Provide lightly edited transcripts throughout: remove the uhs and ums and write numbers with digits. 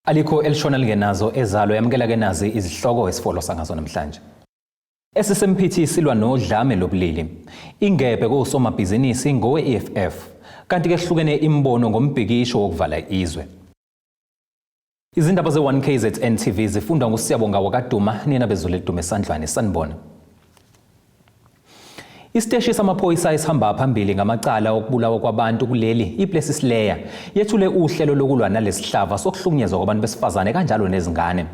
Alikho elishona lingenazo ezalo yamkela ke nazi izihloko esifolo sangazo namhlanje. Esase-Mphithi silwa nodlame lobulili. Ingebhe KOSOMABHIZINISI ngowe-EFF. Kanti ke hlukene imbono ngombhikisho wokuvala izwe. Izindaba ze1KZNTV zifundwa nguSiyabonga wakaduma nina bezulu edume esandlwane sanibona. Isiteshi samaphoyisa esihamba phambili ngamacala okubulawa kwabantu kuleli iPlaces Layer yethule uhlelo lokulwa nalesihlava sokuhlukunyezwa kwabantu besifazane kanjalo nezingane.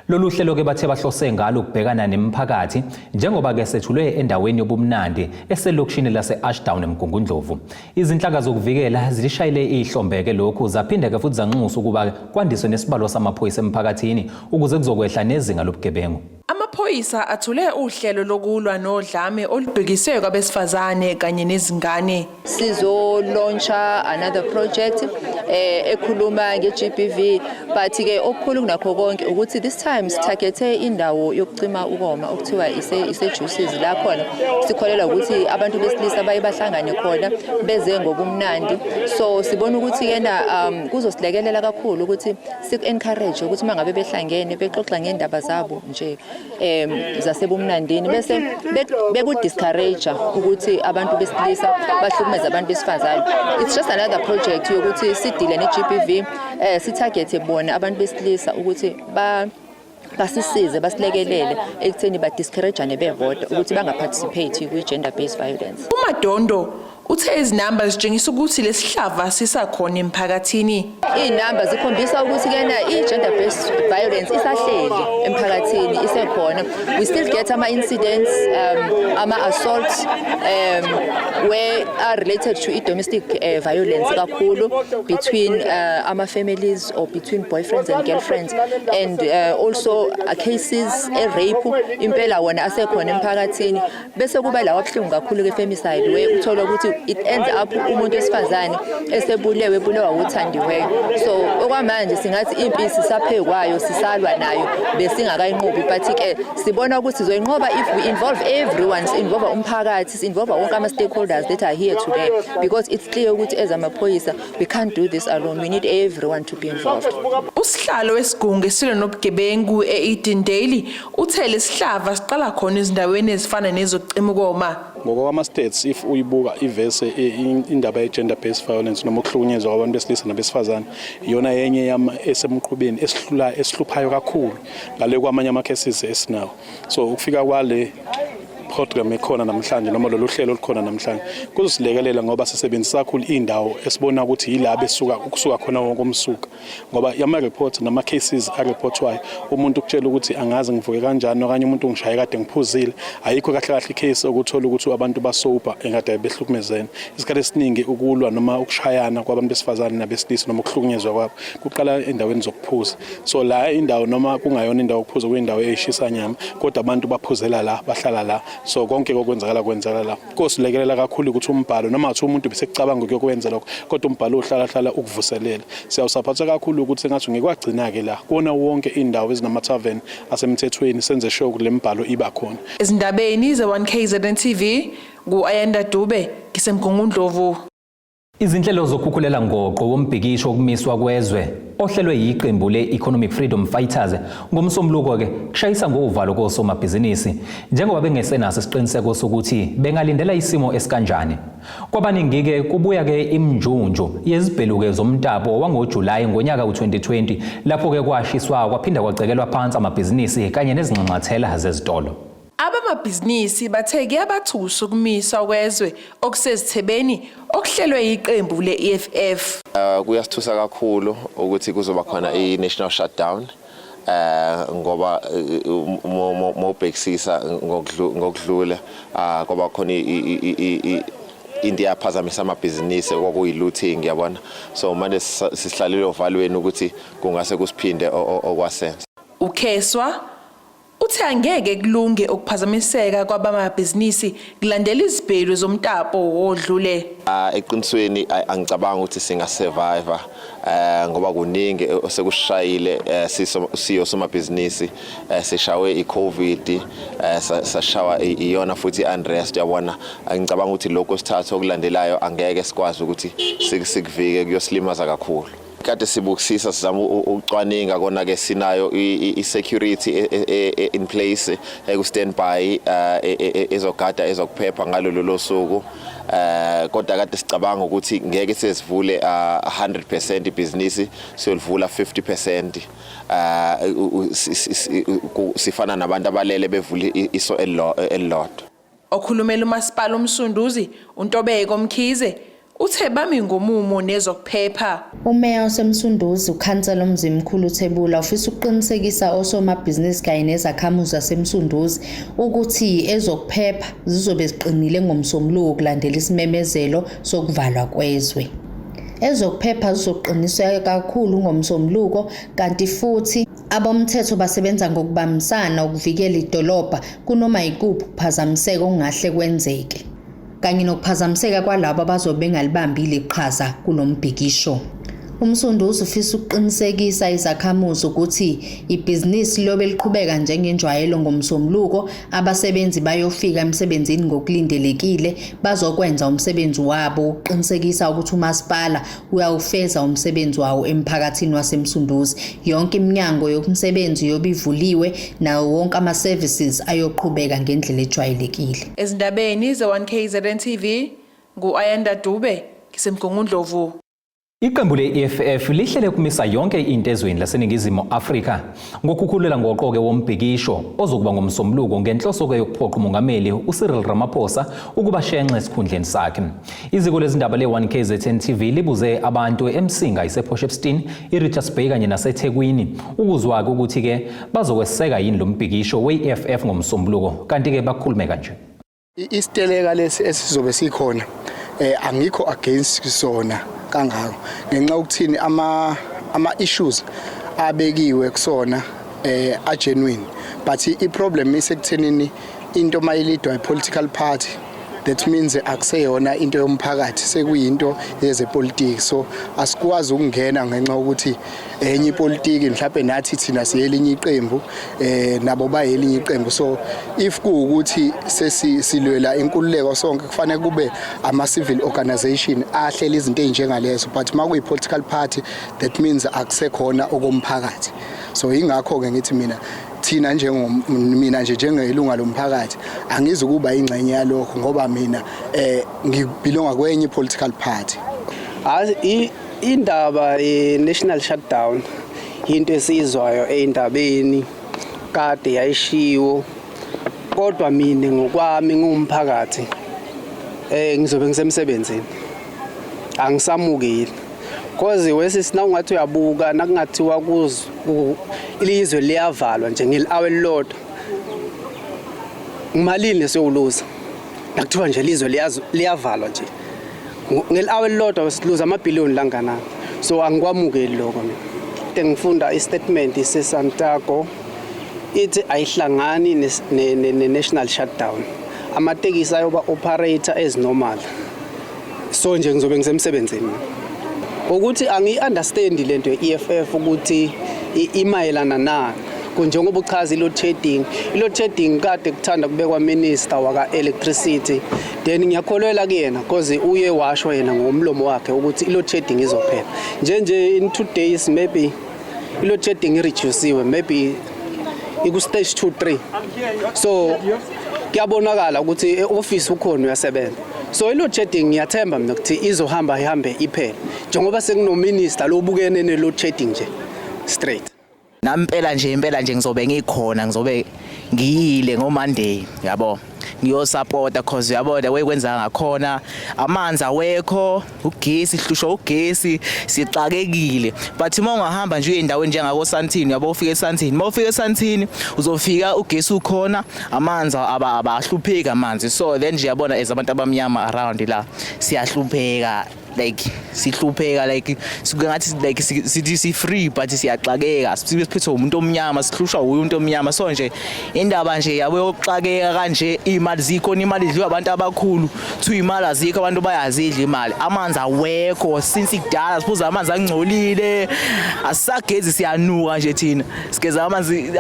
Lolu hlelo ke bathe bahlose ngalo ukubhekana nemphakathi njengoba ke sethulwe endaweni yobumnandi eselokishini lase-Ashdown eMgungundlovu. Izinhlaka zokuvikela zilishayile ihlombeke lokhu zaphinde ke futhi zanxusa ukuba kwandiswe nesibalo samaphoyisa emphakathini ukuze kuzokwehla nezinga lobugebengu. Amaphoyisa athule uhlelo lokulwa nodlame olubhekiswe kwabesifazane kanye nezingane. Sizo launcha another project ekhuluma nge-GBV but ke okukhulu kunakho konke ukuthi this time sitargethe indawo yokucima ukoma okuthiwa ise-juices la khona sikholela ukuthi abantu besilisa bayibahlangane khona beze ngobumnandi, so sibona ukuthi yena kuzosilekelela kakhulu ukuthi siku-encourage ukuthi mangabe behlangene bexoxa ngendaba zabo nje zasebumnandini bese beku-discourage ukuthi abantu besilisa bahlukumeza abantu besifazane. It's just another project yokuthi sidile ne-GBV sitargethe bona abantu besilisa ukuthi basisize basilekelele ekutheni badiscourage bevota ukuthi bangaparticipate kwi-gender based violence. uMadondo uthe izinamba zitshengisa ukuthi lesihlava sisakhona emphakathini. Izinamba zikhombisa ukuthi kena i-gender based violence isahleli emphakathini isekhona. We still get ama-incidents, ama-assaults where are related to domestic violence kakhulu between ama-families or between boyfriends and girlfriends, and also cases rape impela wona asekhona emphakathini. Bese kuba lawa abuhlungu kakhulu ke-femicide where uthola ukuthi it ends up umuntu wesifazane esebulewa uthandiweyo. So okwamanje singathi impisi sisaphekwayo sisalwa nayo besingakayinqobi, but ke sibona ukuthi sizoyinqoba if we involve everyone, involve umphakathi, involve wonke ama-stakeholders that are here today, because it's clear ukuthi as amaphoyisa we can't do this alone, we need everyone to be involved. Usihlalo wesigungu esilwa nobugebengu e-Eden Daily uthe lesihlava siqala khona ezindaweni ezifana nezokucima ukoma. Ngokwama-states if uyibuka ivese indaba ye-gender based violence noma ukuhlukunyezwa kwabantu besilisa nabesifazane iyona yenye esemqhubeni esihluphayo kakhulu ngale kwamanye ama-cases esinawo. So ukufika kwale program ekhona namhlanje noma lolu hlelo olukhona namhlanje kuzosilekelela ngoba sisebenzisa kakhulu indawo esibona ukuthi yila kusuka khona wonke umsuka, ngoba yama-reports nama-cases areportwayo umuntu ukutshela ukuthi angazi ngivuke kanjani okanye umuntu ungishaye kade ngiphuzile, ayikho kahle icase okuthola ukuthi abantu basober engade behlukumezene. Isikhathi esiningi ukulwa noma ukushayana kwabantu besifazane nabesilisa noma ukuhlukunyezwa kwabo kuqala endaweni zokuphuza. So la indawo noma kungayona indawo yokuphuza kuyindawo eyishisa nyama kodwa abantu baphuzela la bahlala la, so konke kwenzakala la. Kosilekelela kakhulu ukuthi umbhalo noma athi umuntu besekucabanga ukuyokwenza lokho kodwa umbhalo uhlala ukuvuselela. Siyawusaphatha kakhulu ukuthi ngathi ngikwagcina ke la kona wonke indawo ezinama-tavern asemthethweni senze sure ukuthi lembhalo iba khona. Izindabeni ze1KZNTV ngu-Ayanda Dube ngisemgungundlovu. Izinhlelo zokukhukhulela ngoqo wombhikisho wokumiswa kwezwe ohlelwe yiqembu le-Economic Freedom Fighters ngomsombuluko ke kushayisa ngovalo kosomabhizinisi njengoba bengesenaso isiqiniseko sokuthi bengalindela isimo esikanjani. Kwabaningi ke kubuya ke imnjunju yezibheluke zomtapo wangoJulayi ngonyaka u2020 lapho ke kwashiswa kwaphinda kwacekelwa phansi amabhizinisi kanye nezingxanxathela zezitolo. Abamabhizinisi batheke abathusa ukumiswa kwezwe okusezithebeni okuhlelwe yiqembu le-EFF. Kuyasithusa kakhulu ukuthi kuzoba khona i-national shutdown ngoba mobhekisisa ngokudlula ngoba khona into yaphazamisa amabhizinisi kwakuyilooting yabona. So manje sisihlalile ovalweni ukuthi kungase kusiphinde okwasenza. Ukheswa uthe angeke kulunge ukuphazamiseka kwabamabhizinisi kulandela izibhelu zomtapo wodlule. Eqinisweni angicabanga ukuthi singasurvive ngoba kuningi osekushayile siyosomabhizinisi sishawe i-COVID, sashawa iyona futhi i-unrest yabona. Ngicabanga ukuthi lokho sithatha okulandelayo angeke sikwazi ukuthi sikuvike kuyosilimaza kakhulu. kade sibukisisa sizama ucwaninga kona ke sinayo i-security in place eku standby ezogada ezokuphepha ngalolu suku kodwa kade sicabanga ukuthi ngeke sesivule 100% ibhizinisi siyolivula 50% sifana nabantu abalele bevule iso elilodwa. Okhulumela uMasipala uMsunduzi uNtobeko Mkhize uthe bami ngomumo nezokuphepha. Umeya waseMsunduzi ukhansela uMzimkhulu uThebula ufisa ukuqinisekisa osomabhizinisi kanye nezakhamuzi zaseMsunduzi ukuthi ezokuphepha zizobe ziqinile ngomsombuluko kulandela isimemezelo sokuvalwa kwezwe. Ezokuphepha zizoqiniswa kakhulu ngomsombuluko kanti futhi abomthetho basebenza ngokubambisana ukuvikela idolobha kunoma yikuphi ukuphazamiseka okungahle kwenzeke kanye nokuphazamiseka kwalabo abazobe bengalibambile iqhaza kulombhikisho. Umsunduzi ufisa ukuqinisekisa izakhamuzi ukuthi ibhizinisi lobe liqhubeka njengenjwayelo ngomsombuluko, abasebenzi bayofika emsebenzini ngokulindelekile, bazokwenza umsebenzi wabo uqinisekisa ukuthi uMasipala uyawufeza umsebenzi wawo emphakathini waseMsunduzi. Yonke iminyango yokumsebenzi yobivuliwe nawo wonke ama-services ayoqhubeka ngendlela ejwayelekile. Ezindabeni ze1KZNTV ngu-Ayanda Dube ngisemgungundlovu. Iqembu le-EFF lihlele kumisa yonke into ezweni laseNingizimu Afrika ngokukhulela ngoqoke wombhikisho ozokuba ngomsombuluko ngenhloso yokuphoqa umongameli uCyril Ramaphosa ukuba shenxe esikhundleni sakhe. Iziko lezindaba le1KZNTV libuze abantu eMsinga isePortshepstone, iRichards Bay kanye naseThekwini ukuzwa ukuthi ke bazokweseka yini lo mbhikisho we-EFF ngomsombuluko kanti ke bakhulume kanje. Isiteleka lesi esizobe sikhona angikho against sona kangako ngenxa ukuthini ama issues abekiwe kusona a genuine but I problem isekuthenini into mayilidwa ipolitical party, that means akuseyona into yomphakathi sekuyinto yezepolitiki, so asikwazi ukungena ngenxa ukuthi enye ipolitiki mhlawumbe nathi thina siyelinye iqembu nabo bayelinye iqembu. So if kuukuthi sesilwela inkululeko sonke kufanele kube ama civil organization ahlela izinto ezinjengalezo, but makuyi political party that means akusekhona okomphakathi. So ingakho ke ngithi thina njengelunga lomphakathi angizukuba ingxenye yalokho ngoba mina ngibelonga kwenye political party. Indaba national shutdown into esizwayo eindabeni kade yayishiwo, kodwa mina ngokwami ngumphakathi ngizobe ngisemsebenzini angisamukeli because wesisina ungathi uyabuka nakungathiwa ilizwe liyavalwa nje ngelihour elilodwa imalini lesiyoluza, nakuthiwa nje ilizwe liyavalwa nje ngelihour elilodwa siluza amabhiliyoni langanani. So angikwamukeli lokho mina. Ngifunda istatement seSantago ithi ayihlangani ne-national shutdown, amatekisi ayoba operator as normal. So nje ngizobe ngisemsebenzini ukuthi angi-understand lento ye-EFF ukuthi imayelana nani njengoba uchaza i-load shedding kade kuthanda kubekwa minister waka-electricity, then ngiyakholelwa kuyena because uye washo yena ngomlomo wakhe ukuthi i-load shedding izophela nje in 2 days maybe i-load shedding ireduciwe maybe iku-stage 2-3. So kuyabonakala ukuthi e-office ukhona uyasebenza. So i-load shedding ngiyathemba mina ukuthi izohamba ihambe iphele njengoba sekunominister lobukene ne-load shedding nje straight. Impela nje ngizobe ngikhona, ngizobe ngiyile ngoMonday yabo ngiyosupporta cause yabona wekwenza ngakhona amanzi awekho, ugesi hlushwa ugesi sixakekile. But uma ungahamba nje endaweni njengako Santini yabo ufike eSantini, mawufika eSantini uzofika ugesi ukhona, amanzi abahlupheki amanzi. So then nje yabona ezabantu abamnyama around la siyahlupheka, like sihlupheka like singathi like sithi free but siyaxakeka, siphethwe umuntu omnyama, sihlushwa umuntu omnyama. So nje indaba nje yabo yokuxakeka kanje, imali zikhona, imali idliwa abantu abakhulu, thu imali azikho, abantu bayazidla imali, amanzi awekho since kudala, siphuza amanzi angcolile, asisagezi siyanuka nje thina sigeza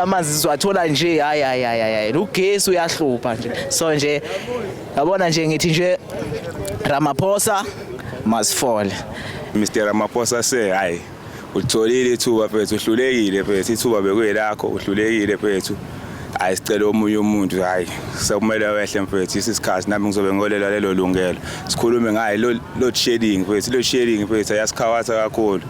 amanzi siwathola nje hayi ugesi uyahlupha nje. So nje yabona nje ngithi nje Ramaphosa must fall. Mr. Ramaphosa say, aye, Utholile ithuba mfethu, uhlulekile mfethu, ithuba bekuyelakho, uhlulekile mfethu. Ayisicela omunye umuntu hayi sekumele wehle mfethu isikhathi nami ngizobe ngolela lelo lungelo. Sikhulume ngayi load shedding mfethu, load shedding mfethu ayasikhawatha kakhulu.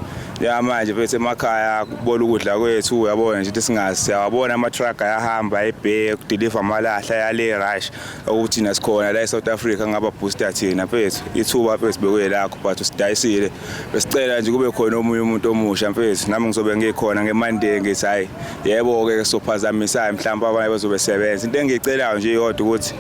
Manje mfethu emakhaya kubona ukudla kwethu uyabona nje ukuthi singazi siyabona ama-truck ayahamba ebheke ukudeliver amalahla yale rush ukuthi thina sikhona la eSouth Africa ngaba booster thina mfethu ithuba mfethu bekuyelakho but usidayisile. Besicela nje kube khona omunye umuntu omusha mfethu nami ngizobe ngikhona ngeMonday ngithi hayi yebo-ke sophazamisayo mhlawumbe abanye bazobesebenza. Into engicelayo nje yodwa ukuthi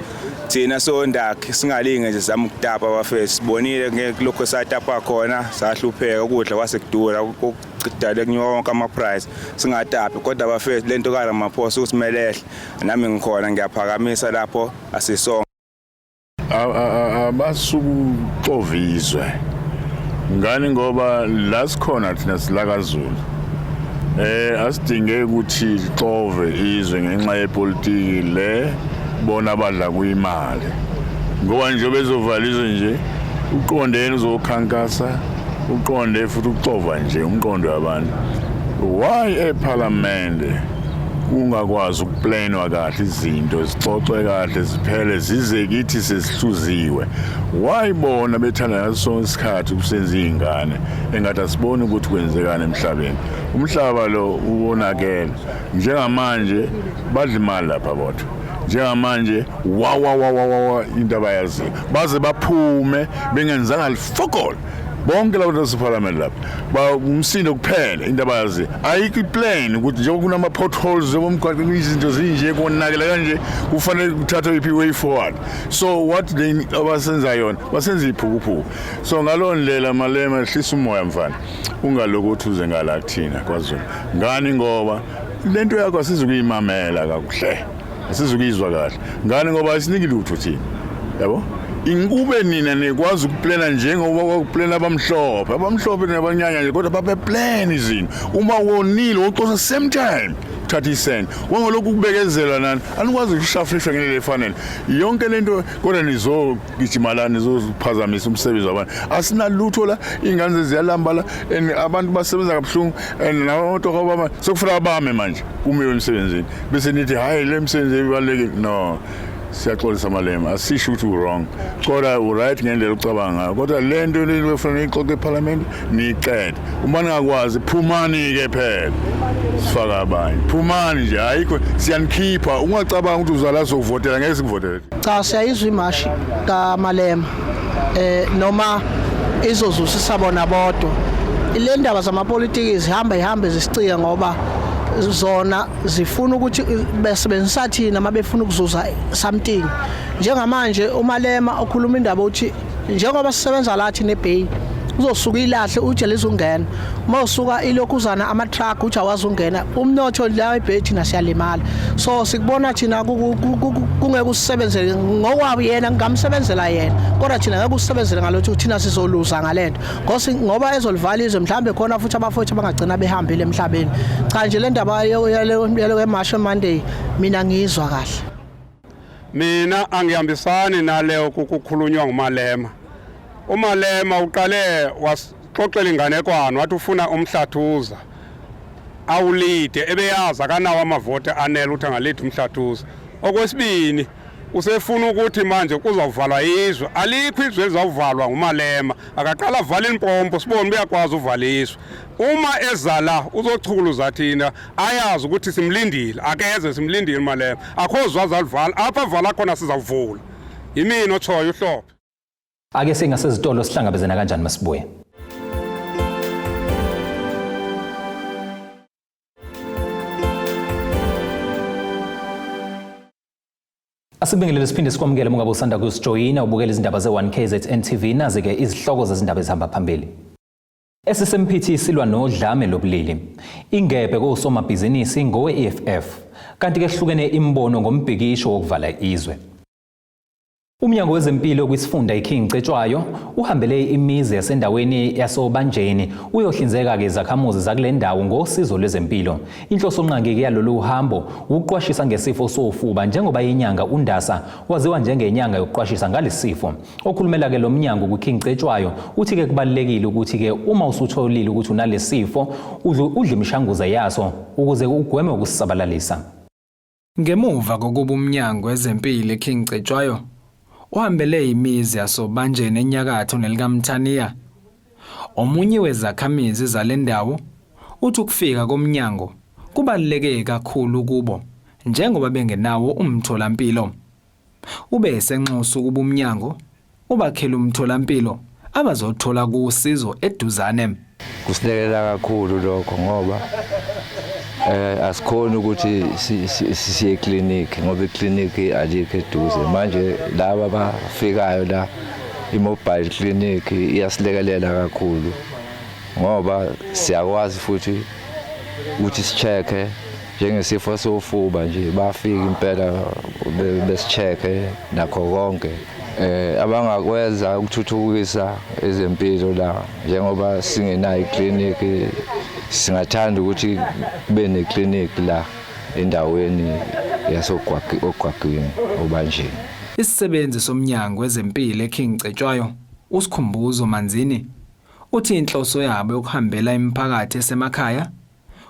thina sondakhe singalinge nje sizama ukutapa abafethu. Sibonile ngelokho esatapa khona sahlupheka ukudla kwasekudura ukudala kunyuka wonke ama-price singatapi kodwa abafethu lento kaRamaphosa ukuthi melehle nami ngikhona ngiyaphakamisa lapho asisonke. Abasukuxovizwe ngani ngoba la sikhona thina silakaZulu asidinge ukuthi xove izwe ngenxa yepolitiki le bona badla kuyimali ngoba nje bezovaliza nje uqondene uzokhankasa uqonde futhi uxova nje umqondo wabantu. Why eParliament ungakwazi ukuplanwa kahle izinto zixoxwe kahle ziphele zize kithi sesihluziwe? Why bona bethanda ngaso isikhathi kusenza izingane engathi asibone ukuthi kwenzekani emhlabeni? Umhlaba lo uwonakele njengamanje badla imali lapha bodwa. Njengamanje into abayazi baze baphume bengenzanga lifokolo bonke labo baseParliament lapha ba umsindo kuphela into abayazi ayikho iplan ukuthi njengoba kunama potholes zomgwaqo izinto zinje konakela kanje kufanele kuthathwe iphi way forward. So what they abasenza yona basenza iphukuphuku. So ngaloo ndlela Malema hlisa umoya mfana ungaloku uthi uze ngala kuthina kwaZulu ngani ngoba lento yakho asizukuyimamela kakuhle asizukuyizwa kahle ngani ngoba asiniki lutho thina yabo. Ingube nina nekwazi ukuplana njengoba kwakuplana abamhlophe nabanyanya nje kodwa babeplan izinto uma wonile uqosa same time uthatha isend wangolokhu kubekezela nani anikwazi ukushafisha ngendlela efanele yonke lento kodwa nizogijimalana nizophazamisa umsebenzi wabantu asinalutho la ingane ziyalamba la abantu basebenza kabuhlungu nabantu abama sokufuna abame manje kumiwe emsebenzini bese nithi hayi le msebenzi ebalekile. No, siyaxolisa Malema asisho ukuthi wrong kodwa uright ngendlela ucabanga kodwa lento lefanele ixoxe eParliament niqede uma ningakwazi phumani ke phela sifaka abanye phumani nje ayikho siyanikhipha ungacabanga ukuthi uzala sokuvotela ngeke sikuvotele. Cha siyayizwa imashi kaMalema noma izozusisa bona bodwa ile ndaba zamapolitiki zihambe zisicika ngoba zona zifuna ukuthi besebenzisa thina mabefuna ukuzuza something. Njengamanje uMalema okhuluma indaba uthi njengoba sisebenza lathi neBay uzosuka ilahle uje lezongena uma usuka ilokuzana ama-truck uthi awazi ungena umnotho la eBay thina siyalimala. So sikubona thina kungeke usisebenzele ngokwabo yena ngingamsebenzela yena kodwa thina ngeke usisebenzele ngalotho thina sizoluza ngalento ngoba ezolivala izwe mhlambe khona futhi abafothi abangagcina behambile emhlabeni. Cha nje le ndaba yale Marshall Monday mina ngizwa kahle. Mina angihambisani naleyo kukhulunywa nguMalema. uMalema uqale wasixoxela inganekwane wathi ufuna umhlathuza awulide ebeyazi akanawo amavote anele ukuthi angalithi umhlathuza. Okwesibini usefuna ukuthi manje kuzawuvalwa izwe alikho izwe elizawuvalwa nguMalema akaqala avala impompo sibone uyakwazi uvaliswa. Uma ezala uzochukuluza thina ayazi ukuthi simlindile akeze simlindile uMalema akho zwazalivala apha avala khona sizavula. Yimina otshoyo uhlophe. Ake singasezitolo sihlangabezana kanjani masibuye. Asibingelele siphinde sikwamukele mungabe usanda kusijoyina ubukela izindaba ze1KZNTV nazi ke izihloko zezindaba ezihamba phambili. Esase-Mphithi silwa nodlame lobulili. Ingebhe kosomabhizinisi ngowe-EFF kanti ke hlukene imbono ngombhikisho wokuvala izwe. Umnyango wezempilo kwisifunda iKing Cetshwayo uhambele imizi yasendaweni yasoBanjeni uyohlinzeka ke zakhamuzi zakule ndawo ngosizo lwezempilo. Inhloso nqangi yalolu hambo ukuqwashisa ngesifo sofuba njengoba inyanga uNdasa waziwa njengenyanga yokuqwashisa ngalesifo. Okhulumela ke lo mnyango kuKing Cetshwayo uthi ke kubalekile ukuthi ke uma usutholile ukuthi unalesifo udle imishanguzo yaso ukuze ugweme ukusisabalalisa. Ngemuva kokuba umnyango wezempilo iKing Cetshwayo uhambele imizi yasoBanjeni enyakatho nelikaMthaniya, omunye wezakhamizi zalendawo uthi ukufika komnyango kubaluleke kakhulu kubo njengoba bengenawo umtholampilo. Ube esenxusa ukuba umnyango ubakhela umtholampilo abazothola kusizo eduzane. Kusilekelela kakhulu lokho ngoba asikhona ukuthi siye eclinic ngoba iclinic alikho eduze. Manje laba abafikayo la imobile clinic iyasilekelela kakhulu ngoba siyakwazi futhi ukuthi sicheke njengesifo sofuba nje bafika impela besicheke nakho konke. Abangakwenza ukuthuthukisa ezempilo la njengoba singenayo iclinic singathanda ukuthi kube neclinic la endaweni yasogwagwini oBanjeni. Isisebenzi somnyango wezempilo eKing Cetshwayo uSikhumbuzo Manzini uthi inhloso yabo yokuhambela imiphakathi esemakhaya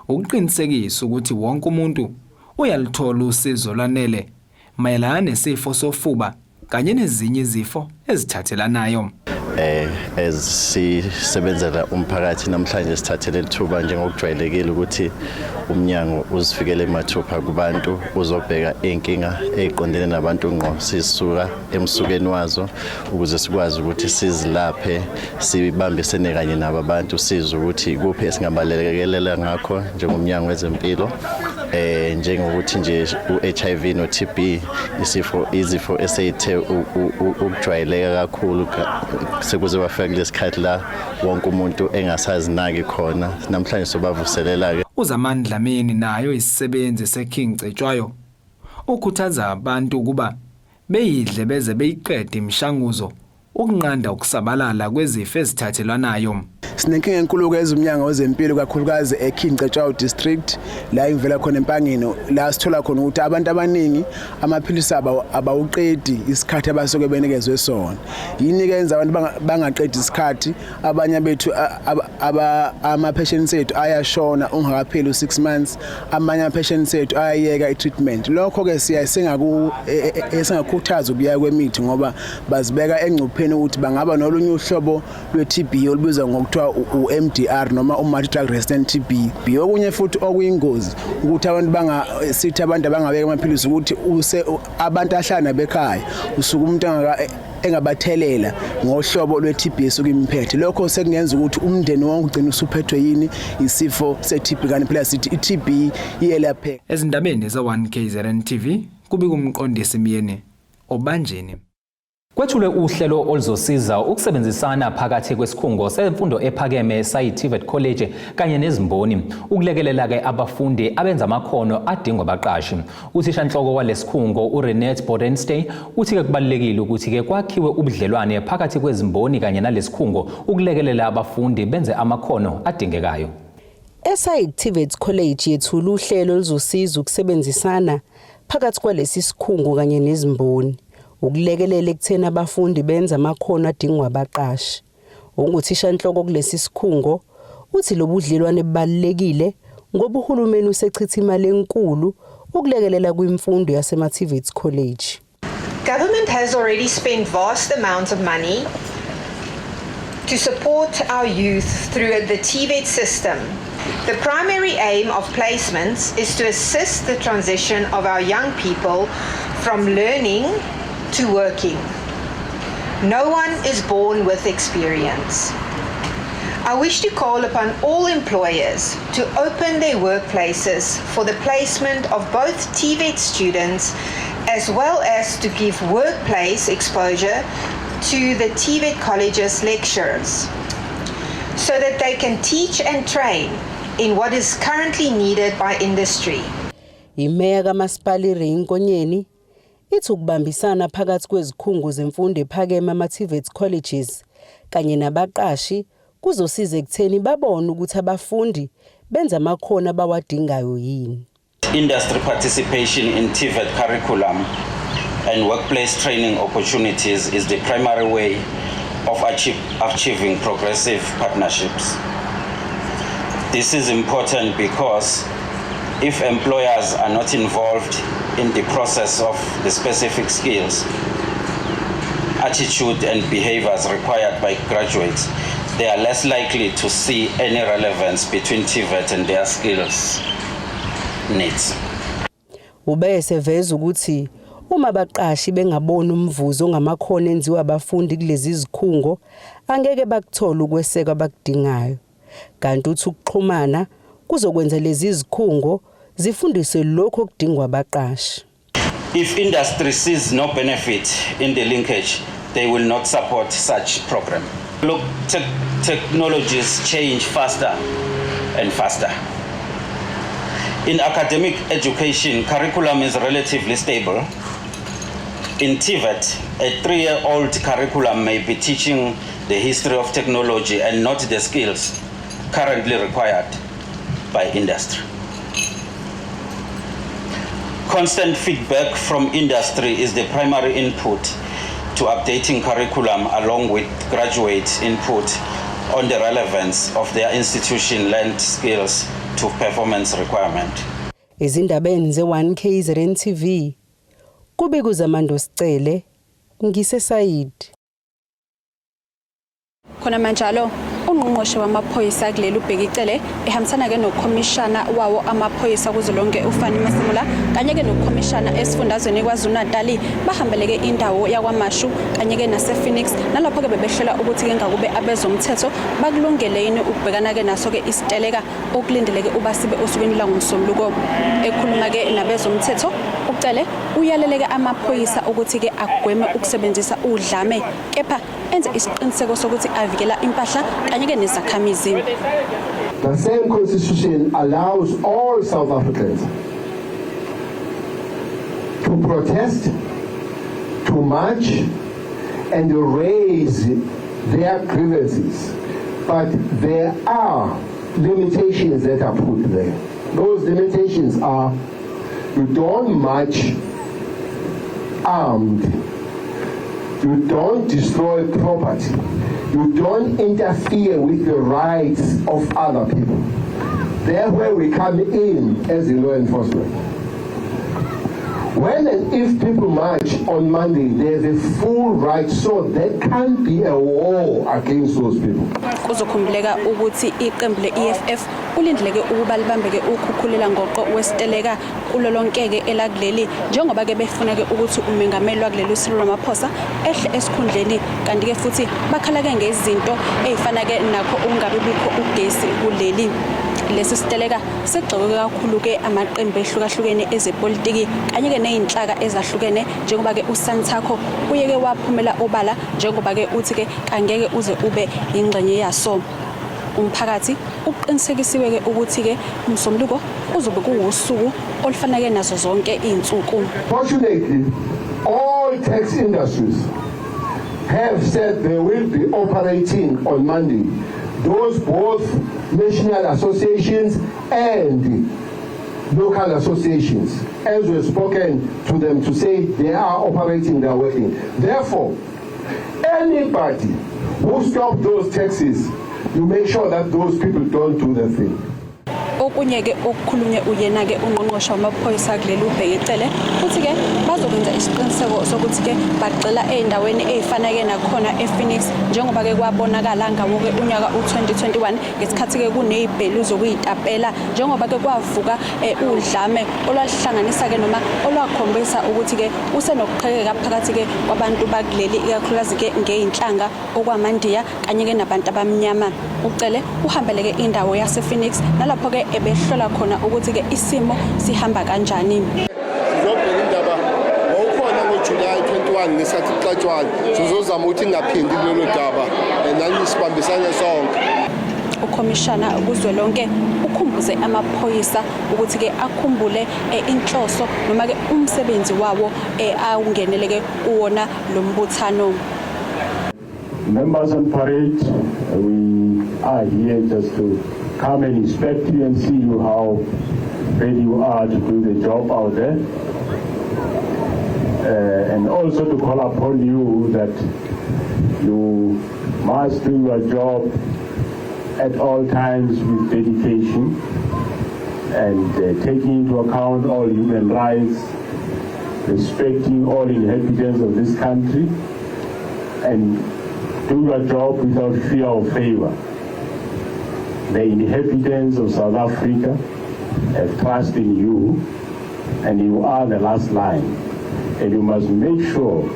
ukuqinisekisa ukuthi wonke umuntu uyalithola usizo lwanele mayelana nesifo sofuba kanye nezinye izifo ezithathelanayo. Sisebenzela umphakathi namhlanje sithathele ithuba njengokujwayelekile ukuthi umnyango uzifikele emathupha kubantu uzobheka inkinga eziqondene nabantu ngqo sisuka emsukeni wazo ukuze sikwazi ukuthi sizilaphe sibambisene kanye nabo abantu sizwe ukuthi kuphi esingabalekelela ngakho njengomnyango wezempilo njengokuthi nje uHIV no TB izifo eseyithe ukujwayeleka kakhulu sekuze bafike lesikhathi la wonke umuntu engasazinaki khona namhlanje sobavuselela ke. uZamandlamini nayo isisebenzi seKing Cetshwayo ukhuthaza abantu ukuba beyidle beze beyiqede imishanguzo ukunqanda ukusabalala kwezifo ezithathelanayo. Sinenkinga enkulu kwezomnyango wezempilo kakhulukazi eKing Cetshwayo district la ivela khona empangeni la sithola khona ukuthi abantu abaningi amaphilisi abawuqedi isikhathi abasoke benikezwe sona. Yini kenza abantu bangaqedi isikhathi abanye bethu ama patients ethu ayashona ungakapheli u6 months amanye ama patients ethu ayayeka itreatment. Lokho ke singakhuthaza ukuya kwemithi ngoba bazibeka engcupheni ukuthi bangaba nolunye uhlobo lweTB olubizwa ngokuthiwa uMDR noma multi-drug resistant TB. Okunye futhi okuyingozi ukuthi abantu abangabeka amaphilisi ukuthi abantu ahlana bekhaya usuku umuntu engabathelela ngohlobo lweTB esuke imphethe. Lokho sekungenza ukuthi umndeni wonke ugcine usuphethwe yini isifo seTB kanti phela sithi iTB iyelapheka. Ezindabeni ze1KZNTV kubika umqondisi Miyeni oBanjeni. Kwethulwe uhlelo oluzosiza ukusebenzisana phakathi kwesikhungo semfundo ephakeme sayi-TVET College kanye nezimboni ukulekelela ke abafundi abenza amakhono adingwa abaqashi. Uthishanhloko walesikhungo uRenette Bodenstein uthi ke kubalekile ukuthi ke kwakhiwe ubudlelwane phakathi kwezimboni kanye nalesikhungo ukulekelela abafundi benze amakhono adingekayo. Esase-Mphithi College yethula uhlelo oluzosiza ukusebenzisana phakathi kwalesi sikhungo kanye nezimboni ukulekelela ekutheni abafundi benza amakhono adingwa abaqashi. Unguthishanhloko kulesi sikhungo uthi lobudlelwane bubalekile ngoba uhulumeni usechitha imali enkulu ukulekelela kwimfundo yasema-TVET College. Government has already spent vast amounts of money to support our youth through the TVET system. The primary aim of placements is to assist the transition of our young people from learning to working. No one is born with experience. I wish to call upon all employers to open their workplaces for the placement of both TVET students as well as to give workplace exposure to the TVET college's lecturers so that they can teach and train in what is currently needed by industry. Imeya kaMasipala iRain Nkonyeni ithi ukubambisana phakathi kwezikhungo zemfundo ephakeme ama-TVET colleges kanye nabaqashi kuzosiza ekutheni babone ukuthi abafundi benza amakhono abawadingayo yini. Industry participation in TVET curriculum and workplace training opportunities is the primary way of achieving progressive partnerships. This is important because if employers are not involved in the process of the specific skills, attitude and behaviors required by graduates, they are less likely to see any relevance between TVET and their skills needs. Ubese veza ukuthi uma abaqashi bengabona umvuzo ongamakhono enziwa abafundi kulezi zikhungo angeke bakuthola ukweseka abakudingayo. Kanti uthi ukuxhumana kuzokwenza lezi zikhungo zifundiswe lokho okudingwa abaqashi. If industry sees no benefit in the linkage, they will not support such program. Look, technologies change faster and faster. In academic education, curriculum is relatively stable. In TVET, a 3-year-old curriculum may be teaching the history of technology and not the skills currently required by industry. Constant feedback from industry is the primary input to updating curriculum along with graduate input on the relevance of their institution learned skills to performance requirement. Izindabeni ze1KZNTV kubika uZamando Sicele ngisesayidi. Khona manjalo ungqongqoshe wamaphoyisa kuleli ubheka icele ehambisana ke nokomishana wawo amaphoyisa kuzolonke uFani Masimula kanye ke nokomishana esifundazweni kwaZulu-Natal bahambeleke indawo yakwaMashu kanye ke nasePhoenix nalapho ke bebehlela ukuthi ke ngakube abezomthetho bakulungele yini ukubhekana ke naso ke isiteleka okulindeleke ubasibe osukwini langomsombuluko. Ekhuluma ke nabezomthetho ucele uyaleleke amaphoyisa ukuthi ke agweme ukusebenzisa udlame kepha enze isiqiniseko sokuthi avikela impahla kanye ke nezakhamizi. The same constitution allows all South Africans to protest, to march and raise their grievances, but there are limitations that are put there. Those limitations are: you don't march armed, you don't destroy property, you don't interfere with the rights of other people. That's where we come in as in law enforcement. When and if people march on Monday, there's a full right, so there can't be a war against those people. Kuzokhumbuleka ukuthi iqembu le-EFF ulindeleke ukuba libambeke ukukhulela ngoqo wesiteleka kulolonkeke elakuleli njengoba ke befuna ke ukuthi umengameli wakuleli uCyril Ramaphosa ehle esikhundleni kanti ke futhi bakhala ke ngezinto ezifana ke nakho ungabe bikho ugesi kuleli. Lesi siteleka sigxeke kakhulu ke amaqembu ehlukahlukene ezepolitiki kanye ke nezinhlaka ezahlukene njengoba ke uSantaco uyeke waphumela obala njengoba ke uthi ke angeke uze ube ingxenye yaso. Umphakathi uqinisekisiwe ke ukuthi ke umsombuluko uzobe kuwusuku olufanele nazo zonke izinsuku. Fortunately, all tax industries have said they will be operating on Monday. Those both national associations and local associations, as we've spoken to them to say they are operating, they are working. Therefore, anybody who stops those taxes, you make sure that those people don't do the thing. Okunye ke okukhulunywe uyena ke ungqongqoshe wamaphoyisa kuleli ubheka icele futhi ke bazokwenza isiqiniseko sokuthi ke bagcila endaweni ezifana ke nakhona ePhoenix njengoba ke kwabonakala ngawo ke unyaka u2021 ngesikhathi ke kunezibhelu zokuyitapela njengoba ke kwavuka udlame olwahlanganisa ke noma olwakhombisa ukuthi ke usenokuqhekeka phakathi ke kwabantu bakuleli ikakhulukazi ke ngeinhlanga okwamandiya kanye ke nabantu abamnyama. Ucele uhambeleke indawo yasePhoenix nalapho ke ebehlola khona ukuthi ke isimo sihamba kanjani. Sizobheka indaba ngokho ngoJuly 21 ngesathi xatshwana sizozama ukuthi ingaphindi lelo daba nani sibambisane sonke. Ukomishana kuzwelonke ukhumbuze amaphoyisa ukuthi ke akhumbule inhloso noma ke umsebenzi wawo awungeneleke kuwona lo mbuthano. Members on parade, we are here just to come and inspect you and see you how ready you are to do the job out there. And also to call upon you that you must do your job at all times with dedication and taking into account all human rights, respecting all inhabitants of this country, and do your job without fear or favor. The inhabitants of South Africa have trust in you, and you are the last line, and you must make sure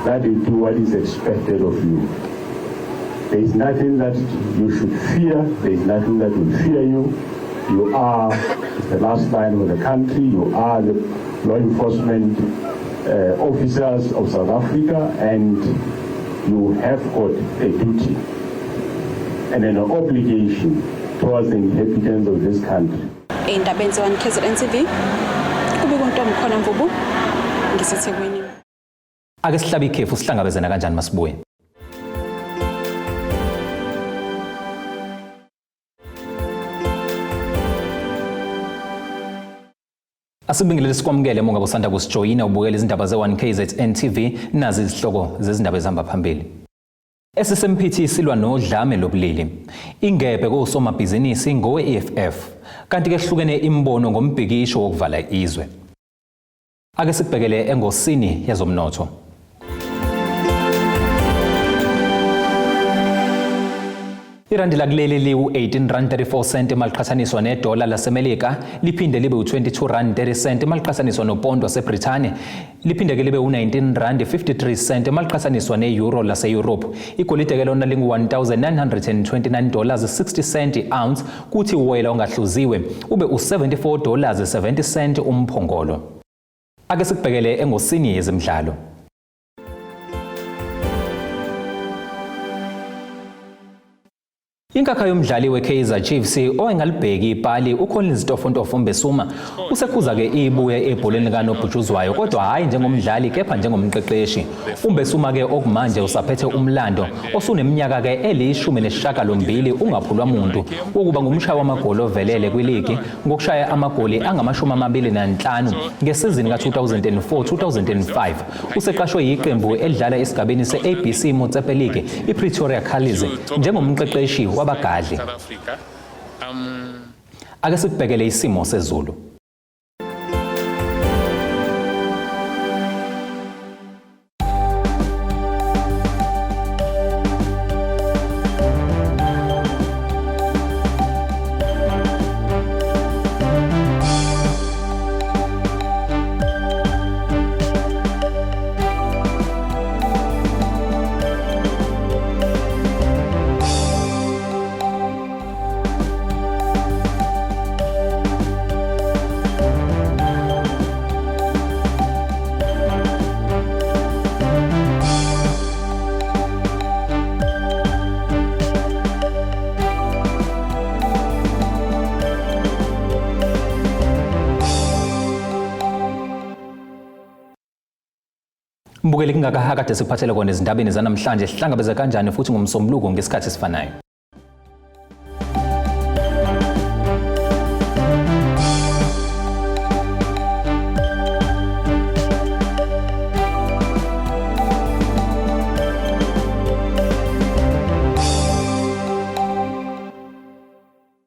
that you do what is expected of you. There is nothing that you should fear, there is nothing that will fear you. You are the last line of the country, you are the law enforcement officers of South Africa, and you have got a duty and an obligation towards the inhabitants of this country. Nodlame..1KZNTV, kubikuntombi khona Mvubu, ngiseThekwini. Ake sihlabe ikhefu sihlangabezana kanjani masibuye. Asibingelele sikwamukele monga bosanda kusijoyina ubukela izindaba ze1KZNTV nazi izihloko zezindaba ezihamba phambili. Esase-Mphithi silwa nodlame lobulili. Ingebhe KOSOMABHIZINISI ngowe-EFF kanti ke hlukene imbono ngombhikisho wokuvala izwe. Ake sibhekele engosini yezomnotho. Irandi lakuleli liwu-18.34 maliqhathaniswa nedola laseMelika liphinde libe u-22.30 maliqhathaniswa nopondo waseBrithani liphinde ke libe u-19.53 maliqhathaniswa ne-euro lase-Europe. Igolide ke lona lingu-$1,929.60 i-ounce kuthi uwoyela ongahluziwe ube u-$74.70 umphongolo. Ake sikubhekele engosini yezemidlalo. Inkakha yomdlali we-Kaizer Chiefs owengalibheki ipali uCollins Tofontofo Mbesuma usekhuza ke ibuye ebholeni likanobhutshuzwayo kodwa hayi njengomdlali kepha njengomqeqeshi. Umbesuma ke okumanje usaphethe umlando osuneminyaka ke eli-18 ungaphulwa muntu wokuba ngumshayi wamagoli ovelele kwiligi ngokushaya amagoli angama-25 ngesizini ka-2004-2005. Useqashwe yiqembu elidlala esigabeni se-ABC Motsepe League iPretoria Cali's njengomqeqeshi wabagadli. Ake sikubhekele isimo sezulu. Mbukeli kungakahakade sikuphathele kona izindabeni zanamhlanje sihlangabeze kanjani futhi ngomsombuluko ngesikhathi esifanayo.